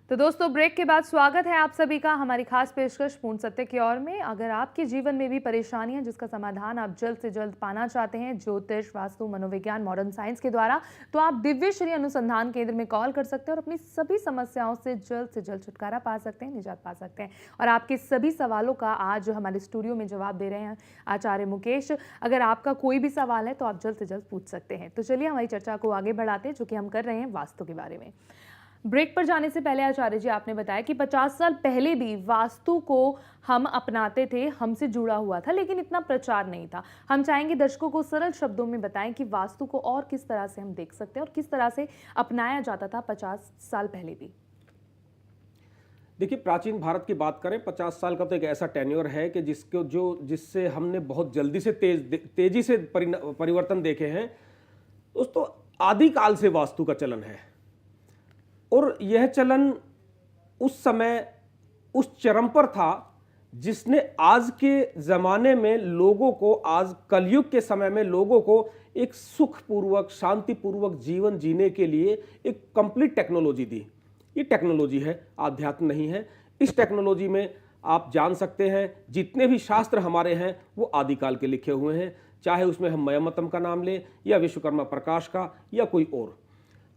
तो दोस्तों ब्रेक के बाद स्वागत है आप सभी का हमारी खास पेशकश पूर्ण सत्य की ओर में। अगर आपके जीवन में भी परेशानियां जिसका समाधान आप जल्द से जल्द पाना चाहते हैं ज्योतिष, वास्तु, मनोविज्ञान, मॉडर्न साइंस के द्वारा, तो आप दिव्य श्री अनुसंधान केंद्र में कॉल कर सकते हैं और अपनी सभी समस्याओं से जल्द छुटकारा पा सकते हैं, निजात पा सकते हैं। और आपके सभी सवालों का आज हमारे स्टूडियो में जवाब दे रहे हैं आचार्य मुकेश। अगर आपका कोई भी सवाल है तो आप जल्द से जल्द पूछ सकते हैं। तो चलिए हमारी चर्चा को आगे बढ़ाते हैं, जो कि हम कर रहे हैं वास्तु के बारे में। ब्रेक पर जाने से पहले आचार्य जी आपने बताया कि 50 साल पहले भी वास्तु को हम अपनाते थे, हमसे जुड़ा हुआ था, लेकिन इतना प्रचार नहीं था। हम चाहेंगे दर्शकों को सरल शब्दों में बताएं कि वास्तु को और किस तरह से हम देख सकते हैं और किस तरह से अपनाया जाता था 50 साल पहले भी। देखिए, प्राचीन भारत की बात करें, 50 साल का तो एक ऐसा टेन्योर है कि जिससे हमने बहुत जल्दी से तेजी से परिवर्तन देखे हैं। दोस्तों, आदिकाल से वास्तु का चलन है और यह चलन उस समय उस चरम पर था जिसने आज के ज़माने में लोगों को, आज कलयुग के समय में लोगों को एक सुखपूर्वक, शांतिपूर्वक जीवन जीने के लिए एक कंप्लीट टेक्नोलॉजी दी। ये टेक्नोलॉजी है, आध्यात्म नहीं है। इस टेक्नोलॉजी में आप जान सकते हैं जितने भी शास्त्र हमारे हैं वो आदिकाल के लिखे हुए हैं, चाहे उसमें हम मयमतम का नाम लें या विश्वकर्मा प्रकाश का या कोई और।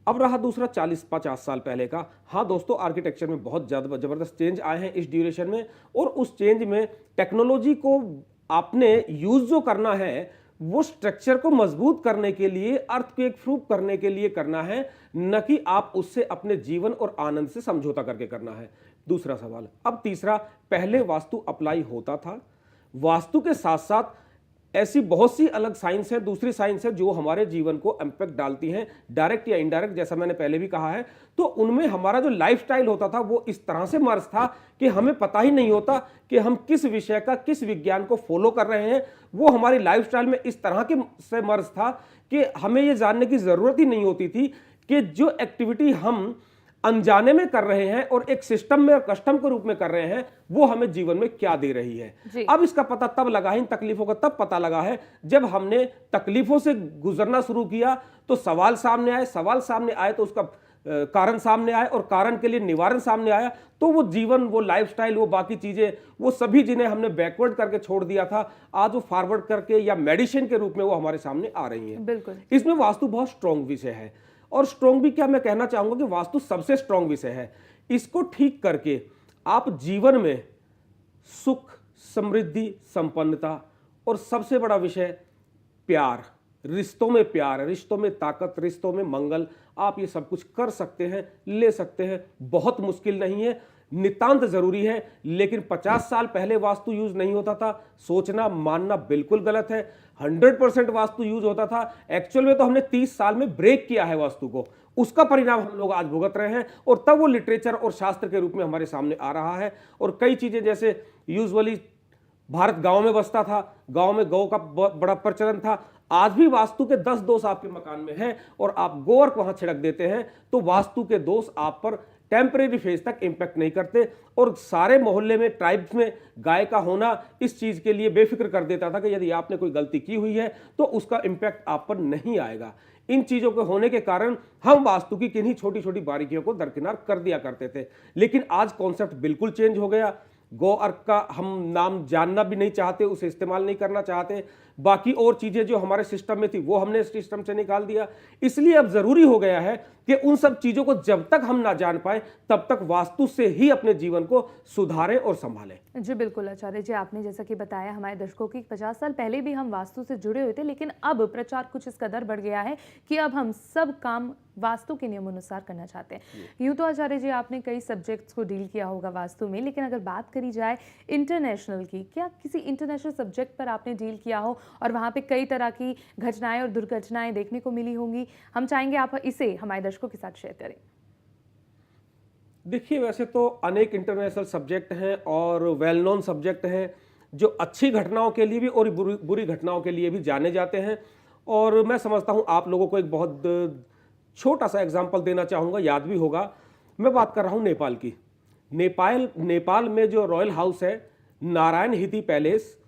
अब रहा दूसरा 40-50 साल पहले का। हाँ दोस्तों, आर्किटेक्चर में बहुत ज़्यादा ज़बरदस्त चेंज आए हैं इस ड्यूरेशन में, और उस चेंज में टेक्नोलॉजी को आपने यूज़ जो करना है वो स्ट्रक्चर को मजबूत करने के लिए, अर्थक्वेक प्रूफ करने के लिए करना है, न कि आप उससे अपने जीवन और आनंद से समझौता करके करना है। दूसरा सवाल। अब तीसरा, पहले वास्तु अप्लाई होता था। वास्तु के साथ साथ ऐसी बहुत सी अलग साइंस है, दूसरी साइंस है जो हमारे जीवन को इम्पैक्ट डालती हैं, डायरेक्ट या इनडायरेक्ट, जैसा मैंने पहले भी कहा है। तो उनमें हमारा जो लाइफस्टाइल होता था वो इस तरह से मर्ज था कि हमें पता ही नहीं होता कि हम किस विषय का, किस विज्ञान को फॉलो कर रहे हैं। वो हमारी लाइफस्टाइल में इस तरह के से मर्ज था कि हमें ये जानने की जरूरत ही नहीं होती थी कि जो एक्टिविटी हम अनजाने में कर रहे हैं और एक सिस्टम में और कस्टम के रूप में कर रहे हैं वो हमें जीवन में क्या दे रही है। अब इसका पता तब लगा है, इन तकलीफों का तब पता लगा है जब हमने तकलीफों से गुजरना शुरू किया। तो सवाल सामने आए, सवाल सामने आए तो उसका कारण सामने आए, और कारण के लिए निवारण सामने आया। तो वो जीवन, वो लाइफस्टाइल, वो बाकी चीजें, वो सभी जिन्हें हमने बैकवर्ड करके छोड़ दिया था, आज वो फॉरवर्ड करके या मेडिसिन के रूप में वो हमारे सामने आ रही है। बिल्कुल। इसमें वास्तु बहुत स्ट्रॉन्ग विषय है, और स्ट्रॉन्ग भी क्या, मैं कहना चाहूंगा कि वास्तु सबसे स्ट्रॉन्ग विषय है। इसको ठीक करके आप जीवन में सुख, समृद्धि, संपन्नता, और सबसे बड़ा विषय प्यार, रिश्तों में प्यार, रिश्तों में ताकत, रिश्तों में मंगल, आप ये सब कुछ कर सकते हैं, ले सकते हैं। बहुत मुश्किल नहीं है, नितांत जरूरी है। लेकिन 50 साल पहले वास्तु यूज नहीं होता था, सोचना मानना बिल्कुल गलत है। 100% वास्तु यूज होता था। एक्चुअल में तो हमने 30 साल में ब्रेक किया है वास्तु को, उसका परिणाम हम लोग आज भुगत रहे हैं, और तब वो लिटरेचर और शास्त्र के रूप में हमारे सामने आ रहा है। और कई चीजें, जैसे यूजुअली भारत गांव में बसता था, गांव में गौ का बड़ा प्रचलन था। आज भी वास्तु के 10 दोष आपके मकान में हैं और आप गोवर्क वहां छिड़क देते हैं तो वास्तु के दोष आप पर टेम्परेरी फेज तक इंपैक्ट नहीं करते। और सारे मोहल्ले में, ट्राइब्स में गाय का होना इस चीज के लिए बेफिक्र कर देता था कि यदि आपने कोई गलती की हुई है तो उसका इंपैक्ट आप पर नहीं आएगा। इन चीजों के होने के कारण हम वास्तु की किन्हीं छोटी छोटी बारीकियों को दरकिनार कर दिया करते थे। लेकिन आज कॉन्सेप्ट बिल्कुल चेंज हो गया। गो अर्क का हम नाम जानना भी नहीं चाहते, उसे इस्तेमाल नहीं करना चाहते। बाकी और चीजें जो हमारे सिस्टम में थी वो हमने सिस्टम से निकाल दिया। इसलिए अब जरूरी हो गया है कि उन सब चीजों को जब तक हम ना जान पाए तब तक वास्तु से ही अपने जीवन को सुधारें और संभालें। जी बिल्कुल आचार्य जी, आपने जैसा कि बताया हमारे दर्शकों की 50 साल पहले भी हम वास्तु से जुड़े हुए थे, लेकिन अब प्रचार कुछ इस कदर बढ़ गया है कि अब हम सब काम वास्तु के नियम अनुसार करना चाहते हैं। यूं तो आचार्य जी आपने कई सब्जेक्ट्स को डील किया होगा वास्तु में, लेकिन अगर बात करी जाए इंटरनेशनल की, क्या किसी इंटरनेशनल सब्जेक्ट पर आपने डील किया हो और वहाँ पे कई तरह की घटनाएं और दुर्घटनाएं देखने को मिली होंगी? हम चाहेंगे आप इसे हमारे दर्शकों के साथ शेयर करें। देखिए, वैसे तो अनेक इंटरनेशनल सब्जेक्ट हैं और वेल नोन सब्जेक्ट हैं जो अच्छी घटनाओं के लिए भी और बुरी घटनाओं के लिए भी जाने जाते हैं। और मैं समझता हूं आप लोगों को एक बहुत छोटा सा एग्जांपल देना चाहूँगा, याद भी होगा। मैं बात कर रहा हूँ नेपाल की। नेपाल में जो रॉयल हाउस है, नारायण हिती पैलेस,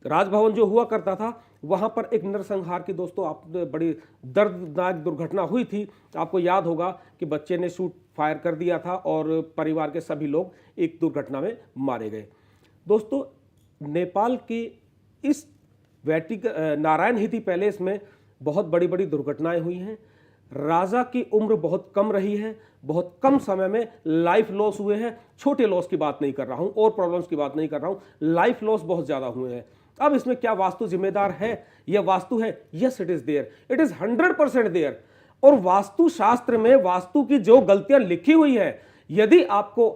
राजभवन जो हुआ करता था वहां पर एक नरसंहार की दोस्तों आप बड़ी दर्दनाक दुर्घटना हुई थी। आपको याद होगा कि बच्चे ने शूट फायर कर दिया था और परिवार के सभी लोग एक दुर्घटना में मारे गए। दोस्तों नेपाल की इस नारायण हिती पैलेस में बहुत बड़ी बड़ी दुर्घटनाएं हुई हैं। राजा की उम्र बहुत कम रही है, बहुत कम समय में लाइफ लॉस हुए हैं। छोटे लॉस की बात नहीं कर रहा हूं और प्रॉब्लम्स की बात नहीं कर रहा हूं, लाइफ लॉस बहुत ज्यादा हुए हैं। अब इसमें क्या वास्तु जिम्मेदार है? यह वास्तु है? Yes it is there, it is 100% there. और वास्तु शास्त्र में वास्तु की जो गलतियां लिखी हुई है, यदि आपको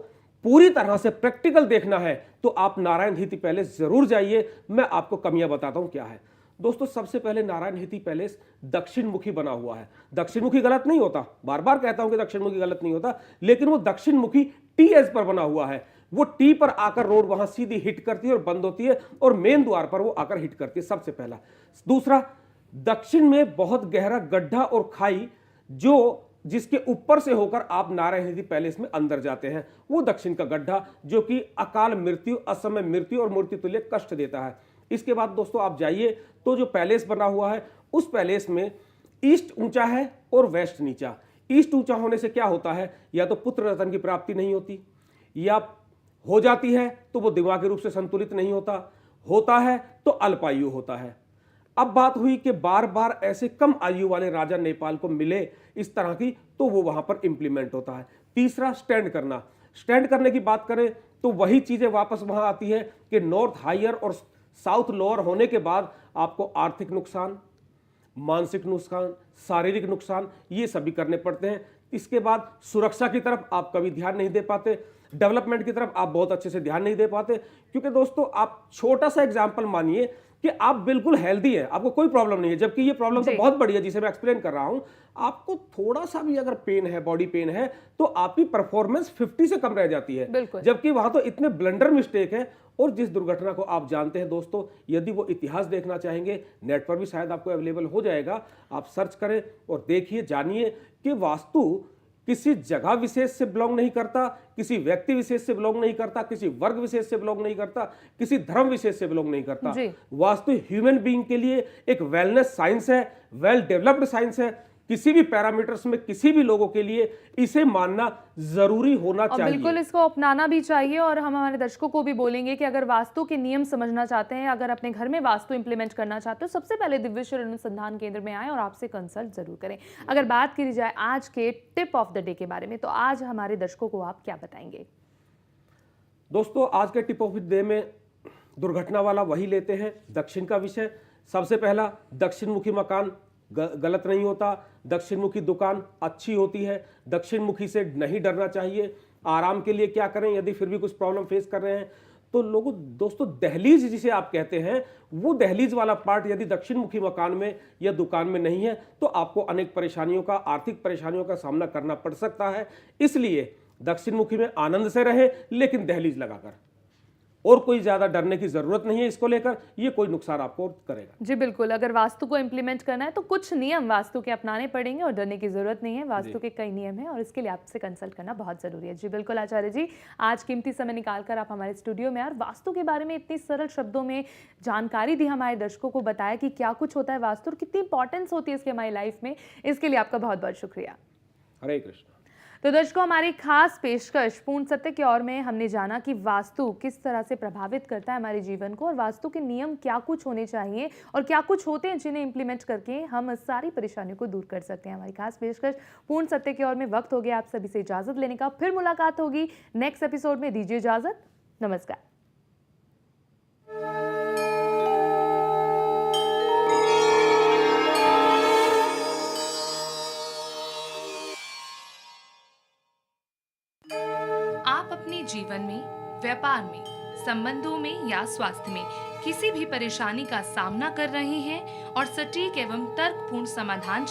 पूरी तरह से प्रैक्टिकल देखना है तो आप नारायण हिती पैलेस जरूर जाइए। मैं आपको कमियां बताता हूं क्या है। दोस्तों सबसे पहले नारायण हिती पैलेस दक्षिण मुखी बना हुआ है। दक्षिण मुखी गलत नहीं होता, बार बार कहता हूं कि दक्षिण मुखी गलत नहीं होता, लेकिन वो दक्षिण मुखी टी एज पर बना हुआ है। वो टी पर आकर रोड वहां सीधी हिट करती है और बंद होती है और मेन द्वार पर वो आकर हिट करती है, सबसे पहला। दूसरा, दक्षिण में बहुत गहरा गड्ढा और खाई जो जिसके ऊपर से होकर आप नारायण हिती पैलेस में अंदर जाते हैं, वो दक्षिण का गड्ढा जो कि अकाल मृत्यु, असमय मृत्यु और मूर्ति तुल्य कष्ट देता है। इसके बाद दोस्तों आप जाइए तो जो पैलेस बना हुआ है उस पैलेस में ईस्ट ऊंचा है और वेस्ट नीचा। ईस्ट ऊंचा होने से क्या होता है, या तो पुत्र रत्न की प्राप्ति नहीं होती, या हो जाती है तो वो दिमागी रूप से संतुलित नहीं होता है तो अल्पायु होता है। अब बात हुई कि बार बार ऐसे कम आयु वाले राजा नेपाल को मिले इस तरह की, तो वो वहां पर इंप्लीमेंट होता है। तीसरा, स्टैंड करना। स्टैंड करने की बात करें तो वही चीजें वापस वहां आती है कि नॉर्थ हायर और साउथ लोअर होने के बाद आपको आर्थिक नुकसान, मानसिक नुकसान, शारीरिक नुकसान ये सभी करने पड़ते हैं। इसके बाद सुरक्षा की तरफ आप कभी ध्यान नहीं दे पाते, डेवलपमेंट की तरफ आप बहुत अच्छे से ध्यान नहीं दे पाते, क्योंकि दोस्तों आप छोटा सा एग्जांपल मानिए कि आप बिल्कुल हेल्दी है, आपको कोई प्रॉब्लम नहीं है, जबकि ये प्रॉब्लम तो बहुत बड़ी है जिसे मैं एक्सप्लेन कर रहा हूं। आपको थोड़ा सा भी अगर पेन है, बॉडी पेन है, तो आपकी परफॉर्मेंस 50 से कम रह जाती है, जबकि वहां तो इतने ब्लंडर मिस्टेक है। और जिस दुर्घटना को आप जानते हैं दोस्तों, यदि वो इतिहास देखना चाहेंगे, नेट पर भी शायद आपको अवेलेबल हो जाएगा, आप सर्च करें और देखिए, जानिए कि वास्तु किसी जगह विशेष से बिलोंग नहीं करता, किसी व्यक्ति विशेष से बिलोंग नहीं करता, किसी वर्ग विशेष से बिलोंग नहीं करता, किसी धर्म विशेष से बिलोंग नहीं करता। वास्तु ह्यूमन बीइंग के लिए एक वेलनेस साइंस है, वेल डेवलप्ड साइंस है। किसी भी पैरामीटर्स में किसी भी लोगों के लिए इसे मानना जरूरी होना चाहिए। बिल्कुल इसको अपनाना भी चाहिए। और हम हमारे दर्शकों को भी बोलेंगे कि अगर वास्तु के नियम समझना चाहते हैं, अगर अपने घर में वास्तु इंप्लीमेंट करना चाहते हो, सबसे पहले दिव्येश्वर अनुसंधान केंद्र में आए और आपसे कंसल्ट जरूर करें। अगर बात की जाए आज के टिप ऑफ द डे के बारे में, तो आज हमारे दर्शकों को आप क्या बताएंगे? दोस्तों आज के टिप ऑफ द डे में दुर्घटना वाला वही लेते हैं, दक्षिण का विषय। सबसे पहला, दक्षिण मुखी मकान गलत नहीं होता, दक्षिण मुखी दुकान अच्छी होती है, दक्षिण मुखी से नहीं डरना चाहिए। आराम के लिए क्या करें यदि फिर भी कुछ प्रॉब्लम फेस कर रहे हैं तो लोगों दोस्तों, दहलीज जिसे आप कहते हैं, वो दहलीज वाला पार्ट यदि दक्षिण मुखी मकान में या दुकान में नहीं है तो आपको अनेक परेशानियों का, आर्थिक परेशानियों का सामना करना पड़ सकता है। इसलिए दक्षिण मुखी में आनंद से रहे, लेकिन दहलीज लगाकर। और कोई ज्यादा डरने की जरूरत नहीं है इसको लेकर, ये कोई नुकसान आपको करेगा। जी बिल्कुल, अगर वास्तु को इंप्लीमेंट करना है तो कुछ नियम वास्तु के अपनाने पड़ेंगे और डरने की जरूरत नहीं है। वास्तु के कई नियम हैं और इसके लिए आपसे कंसल्ट करना बहुत जरूरी है। जी बिल्कुल आचार्य जी, आज कीमती समय निकालकर आप हमारे स्टूडियो में और वास्तु के बारे में इतनी सरल शब्दों में जानकारी दी, हमारे दर्शकों को बताया कि क्या कुछ होता है वास्तु और कितनी इंपॉर्टेंस होती है इसकी हमारी लाइफ में। इसके लिए आपका बहुत बहुत शुक्रिया। हरे कृष्ण। तो दर्शकों, हमारी खास पेशकश पूर्ण सत्य की ओर में हमने जाना कि वास्तु किस तरह से प्रभावित करता है हमारे जीवन को और वास्तु के नियम क्या कुछ होने चाहिए और क्या कुछ होते हैं जिन्हें इंप्लीमेंट करके हम सारी परेशानियों को दूर कर सकते हैं। हमारी खास पेशकश पूर्ण सत्य की ओर में वक्त हो गया आप सभी से इजाजत लेने का। फिर मुलाकात होगी नेक्स्ट एपिसोड में। दीजिए इजाजत, नमस्कार। जीवन में, व्यापार में, संबंधों में या स्वास्थ्य में किसी भी परेशानी का सामना कर रहे हैं और सटीक एवं तर्कपूर्ण समाधान